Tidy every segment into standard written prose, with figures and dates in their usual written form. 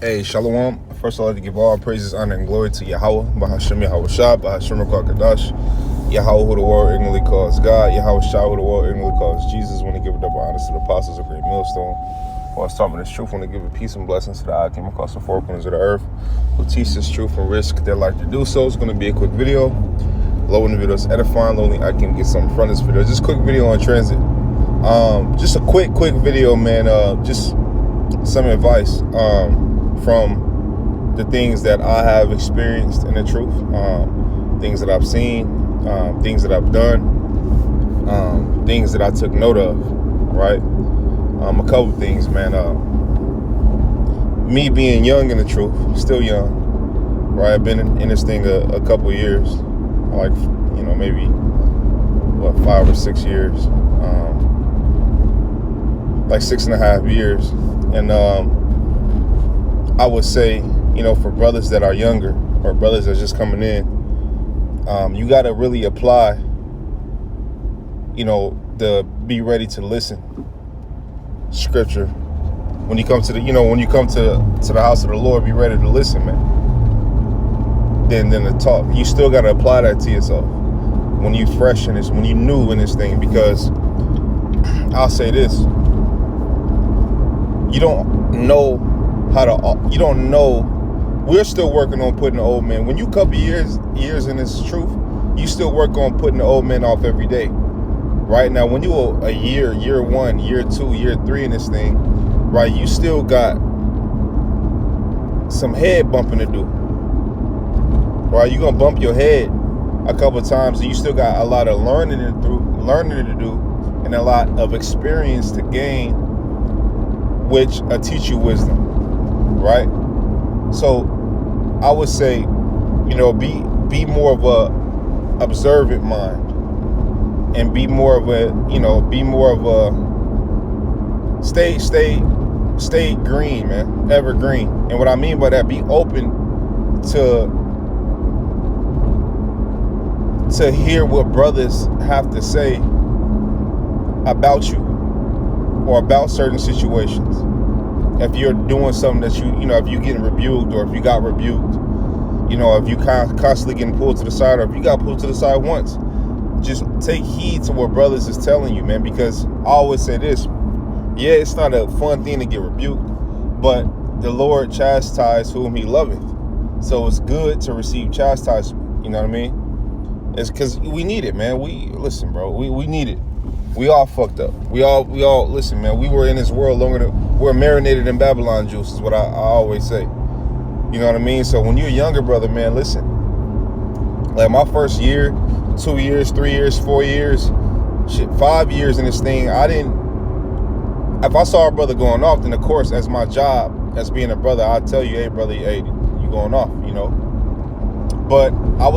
Hey, Shalom. First, I'd like to give all praises, honor, and glory to Yahweh, Bahashem Yahweh Shah, Bahashem Kadash, Yahweh, who the world ignorantly calls God, Yahweh Shah, who the world ignorantly calls Jesus. When to give it up honor to the apostles of Great Millstone, while I was talking this truth, when to give it peace and blessings to the I came across the four corners of the earth, who teach this truth and risk their life to do so. It's going to be a quick video. Low in the video is edifying, lonely I can get something from this video. Just a quick video on transit. Just a quick video, man. Just some advice from the things that I have experienced in the truth, things that I've seen, things that I've done, things that I took note of, right? A couple things, man. Me being young in the truth, still young, right? I've been in this thing a couple years, like, maybe, 5 or 6 years, like 6.5 years. And I would say, for brothers that are younger or brothers that's just coming in, you got to really apply, the be ready to listen scripture. When you come to the, when you come to the house of the Lord, be ready to listen, man. Then to talk. You still got to apply that to yourself when you fresh in this, when you new in this thing, because I'll say this. You don't know we're still working on putting the old man. When you couple years in this truth, you still work on putting the old man off every day. Right now, when you are a year 1, year 2, year 3 in this thing, right, you still got some head bumping to do. Right, you're gonna bump your head a couple of times, and you still got a lot of learning to do, and a lot of experience to gain, which teach you wisdom, right? So I would say, be more of a observant mind, and be more of a stay green, man, evergreen. And what I mean by that, be open to hear what brothers have to say about you or about certain situations. If you're doing something that if you're getting rebuked, or if you got rebuked, if you constantly getting pulled to the side, or if you got pulled to the side once, just take heed to what brothers is telling you, man. Because I always say this, yeah, it's not a fun thing to get rebuked, but the Lord chastised whom he loveth. So it's good to receive chastisement, you know what I mean? It's because we need it, man. Listen, bro, we need it. We all fucked up. We all listen, man. We were in this world longer than we're marinated in Babylon juice, is what I always say. You know what I mean? So when you're a younger brother, man, listen. Like my first year, 2 years, 3 years, 4 years, 5 years in this thing, if I saw a brother going off, then of course, as my job, as being a brother, I'd tell you, hey, brother, hey, you going off, But I'm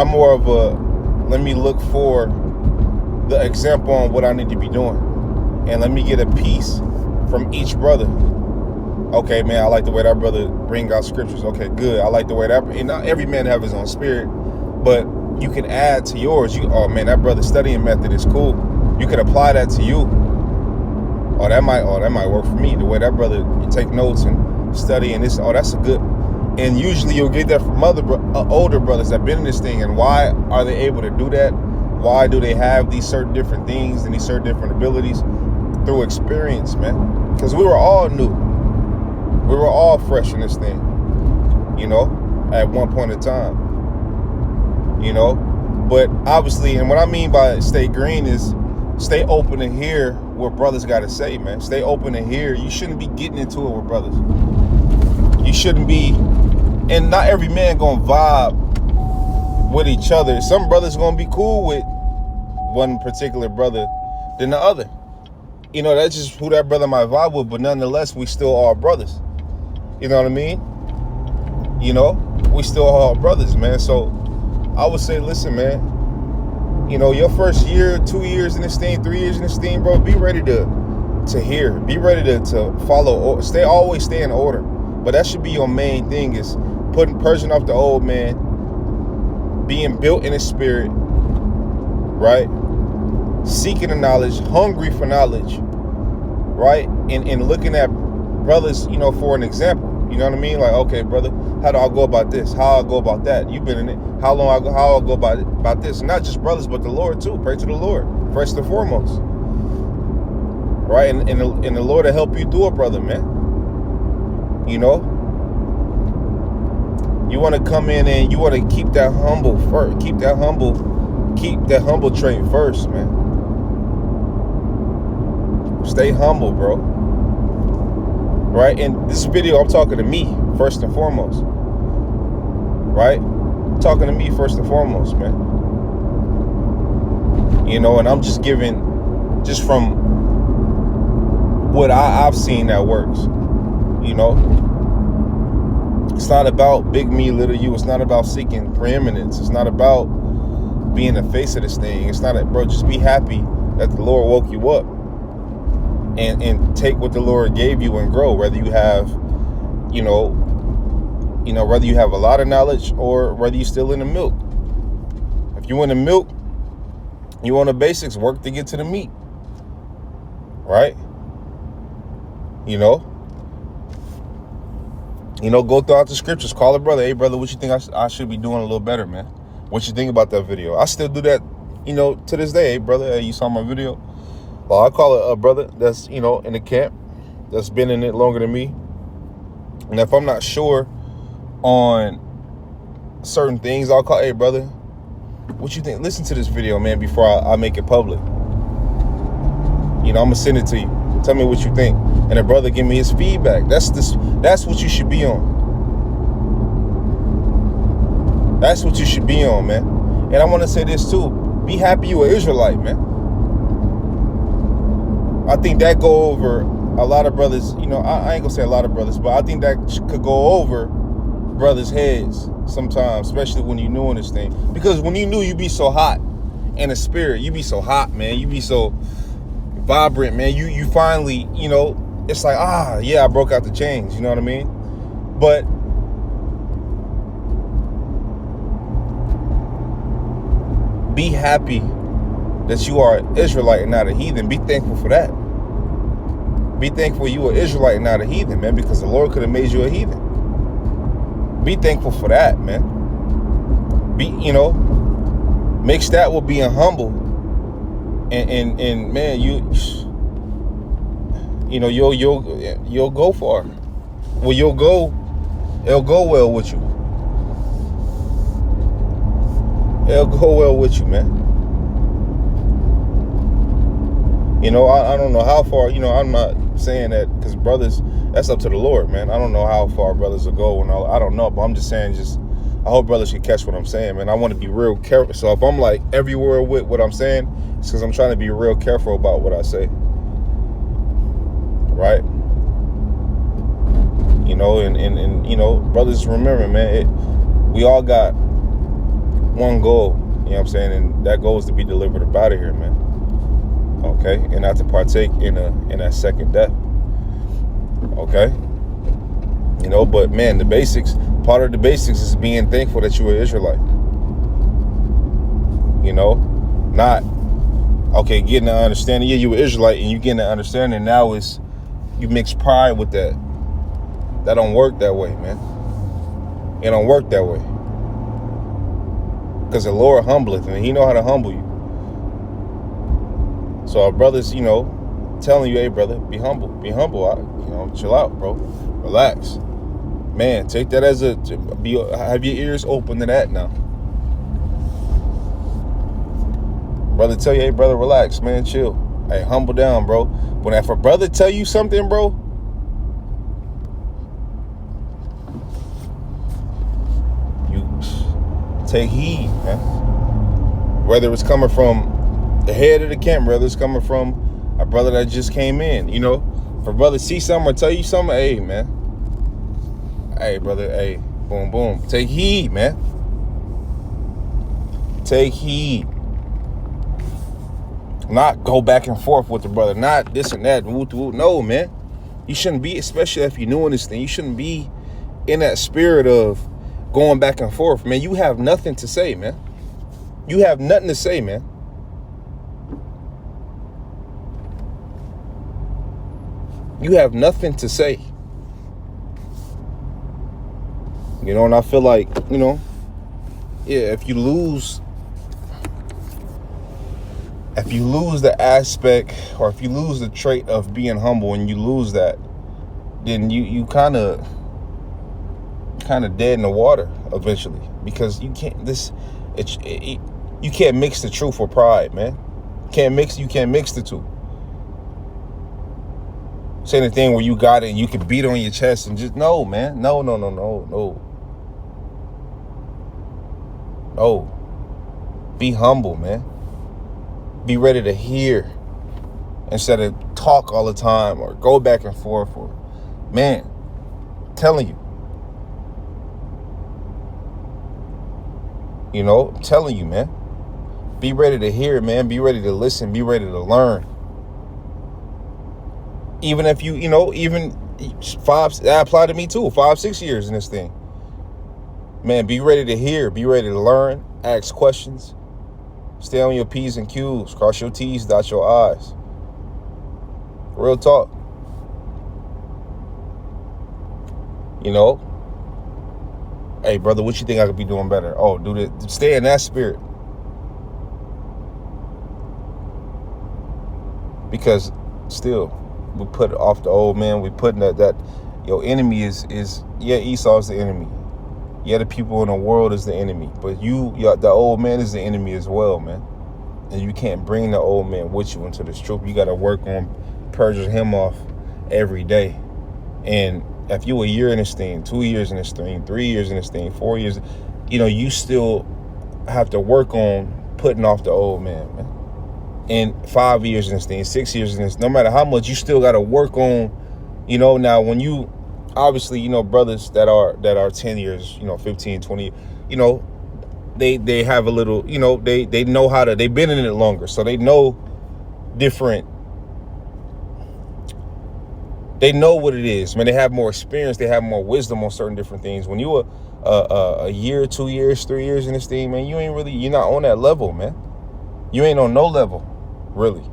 more of a, let me look for the example on what I need to be doing. And let me get a piece from each brother. Okay, man, I like the way that brother bring out scriptures. Okay, good. I like the way that, and not every man have his own spirit, but you can add to yours. Oh man, that brother's studying method is cool. You can apply that to you. Oh, that might work for me. The way that brother, you take notes and study, and this, that's a good. And usually you'll get that from older brothers that have been in this thing. And why are they able to do that? Why do they have these certain different things and these certain different abilities? Through experience, man. Because we were all new. We were all fresh in this thing, at one point in time, But obviously, and what I mean by stay green is stay open to hear what brothers got to say, man. Stay open to hear. You shouldn't be getting into it with brothers. You shouldn't be. And not every man gonna vibe with each other. Some brothers gonna be cool with one particular brother than the other. That's just who that brother might vibe with, but nonetheless, we still are brothers. You know what I mean? We still are brothers, man. So I would say, listen, man, your first year, 2 years in this thing, 3 years in this thing, bro, be ready to hear. Be ready to follow. Always stay in order. But that should be your main thing, is purging off the old man, being built in his spirit, right? Seeking the knowledge, hungry for knowledge, right? And looking at brothers, you know, for an example. You know what I mean? Like, okay, brother, how do I go about this? How I go about that? You've been in it. How I go about this? And not just brothers, but the Lord too. Pray to the Lord first and foremost, right? And the Lord will help you through it, brother, man. You know, you want to come in and you want to keep that humble first. Keep that humble trait first, man. Stay humble, bro. Right? In this video, I'm talking to me first and foremost. Right? I'm talking to me first and foremost, man. You know, and I'm just giving, just from what I've seen that works. You know? It's not about big me, little you. It's not about seeking preeminence. It's not about being the face of this thing. It's not, bro, just be happy that the Lord woke you up. And take what the Lord gave you and grow, whether you have, whether you have a lot of knowledge or whether you're still in the milk. If you in the milk, you on the basics, work to get to the meat. Right? Go throughout the scriptures, call a brother. Hey, brother, what you think I should be doing a little better, man? What you think about that video? I still do that, to this day. Hey, brother, hey, you saw my video? Well, I call it a brother that's, in the camp, that's been in it longer than me. And if I'm not sure on certain things, I'll call, hey, brother, what you think? Listen to this video, man, before I make it public. I'm going to send it to you. Tell me what you think. And the brother give me his feedback. That's what you should be on. That's what you should be on, man. And I want to say this, too. Be happy you an Israelite, man. I think that go over a lot of brothers, I ain't gonna say a lot of brothers, but I think that could go over brothers' heads sometimes, especially when you're new in this thing. Because when you new, you be so hot in the spirit. You be so hot, man. You be so vibrant, man. You finally, it's like, I broke out the chains. You know what I mean? But be happy that you are an Israelite and not a heathen. Be thankful for that. Be thankful you are Israelite and not a heathen, man, because the Lord could have made you a heathen. Be thankful for that, man. Mix that with being humble. And man, you'll go far. Well, it'll go well with you. It'll go well with you, man. I don't know how far, I'm not saying that because brothers, that's up to the Lord, man. I don't know how far brothers will go and I don't know, but I'm just saying, I hope brothers can catch what I'm saying, man. I want to be real careful. So if I'm like everywhere with what I'm saying, it's because I'm trying to be real careful about what I say. Right? And brothers, remember, man, we all got one goal, I'm saying? And that goal is to be delivered up out of here, man. Okay, and not to partake in that second death. Okay, but man, part of the basics is being thankful that you're an Israelite. Not getting an understanding. Yeah, you're an Israelite, and you getting an understanding. Now is you mix pride with that. That don't work that way, man. It don't work that way. Because the Lord humbleth, and He know how to humble you. So our brothers, telling you, hey, brother, be humble. Be humble. Chill out, bro. Relax. Man, take that as have your ears open to that now. Brother tell you, hey, brother, relax, man, chill. Hey, humble down, bro. When if a brother tell you something, bro, you take heed, man. Whether it's coming from the head of the camp, whether it's coming from a brother that just came in, if a brother see something or tell you something, hey, man. Hey, brother, hey, boom, boom. Take heed, man. Take heed. Not go back and forth with the brother. Not this and that. No, man. You shouldn't be, especially if you're new in this thing, you shouldn't be in that spirit of going back and forth, man. You have nothing to say, man. You have nothing to say, man. You have nothing to say. You know, and I feel like, you know, yeah, if you lose the aspect, or if you lose the trait of being humble and you lose that, then you kind of dead in the water eventually, because you can't you can't mix the truth with pride, man. You can't mix the two. Saying the thing where you got it and you can beat on your chest and just, no, man, no. Be humble, man. Be ready to hear instead of talk all the time or go back and forth. Or, man, I'm telling you. You know, I'm telling you, man. Be ready to hear, man. Be ready to listen. Be ready to learn. Even if you know, even that apply to me too, 5-6 years in this thing. Man, be ready to hear. Be ready to learn. Ask questions. Stay on your P's and Q's. Cross your T's, dot your I's. Real talk. You know? Hey, brother, what you think I could be doing better? Oh, do this. Stay in that spirit. Because still, we put off the old man. We putting that your enemy is Esau's the enemy. Yeah, the people in the world is the enemy. But the old man is the enemy as well, man. And you can't bring the old man with you into this truth. You got to work on purging him off every day. And if you a year in this thing, 2 years in this thing, 3 years in this thing, 4 years, you know, you still have to work on putting off the old man. And 5 years in this thing, 6 years in this, no matter how much, you still got to work on, you know. Now, when you, obviously, you know, brothers that are 10 years, you know, 15, 20, you know, they have a little, you know, they know how to, they've been in it longer. So they know different, they know what it is, man. They have more experience. They have more wisdom on certain different things. When you a year, 2 years, 3 years in this thing, man, you're not on that level, man. You ain't on no level, really.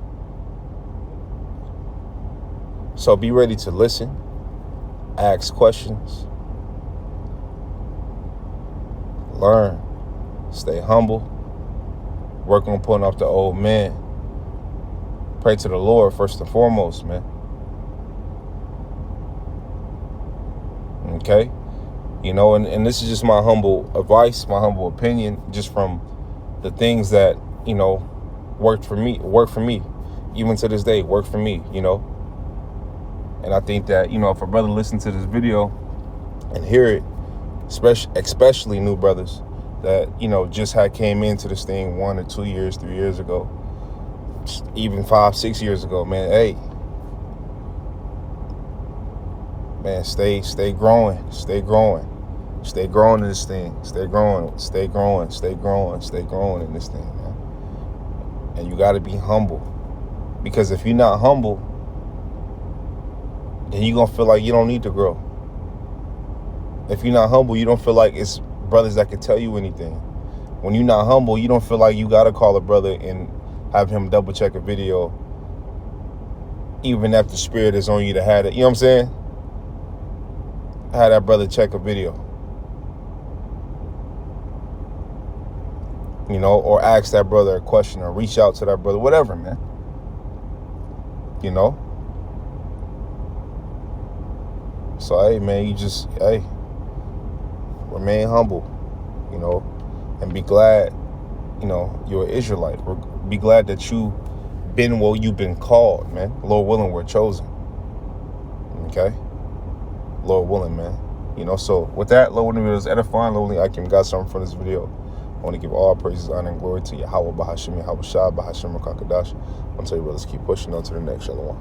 So be ready to listen, ask questions, learn, stay humble, work on putting off the old man. Pray to the Lord first and foremost, man. Okay? You know, and this is just my humble advice, my humble opinion, just from the things that, you know, work for me, even to this day, work for me, you know. And I think that, you know, if a brother listens to this video and hear it, especially new brothers that, you know, just came into this thing 1 or 2 years, 3 years ago, even 5-6 years ago, man, hey, man, stay growing in this thing, stay growing in this thing, man. And you got to be humble, because if you're not humble, then you're gonna feel like you don't need to grow. If you're not humble, you don't feel like it's brothers that can tell you anything. When you're not humble, you don't feel like you gotta call a brother and have him double check a video, even if the spirit is on you to have it. You know what I'm saying? Have that brother check a video. You know, or ask that brother a question, or reach out to that brother, whatever, man. You know? So, hey, man, remain humble, you know, and be glad, you know, you're an Israelite. Be glad that you've been what you've been called, man. Lord willing, we're chosen. Okay? Lord willing, man. You know, so with that, Lord willing, it was edifying. Lord willing, I can got something from this video. I want to give all praises, honor, and glory to Yahweh, Bahashim, Yahweh Shah, Bahashim, Kakadash. I'll tell you, brothers, keep pushing on to the next. Shalom.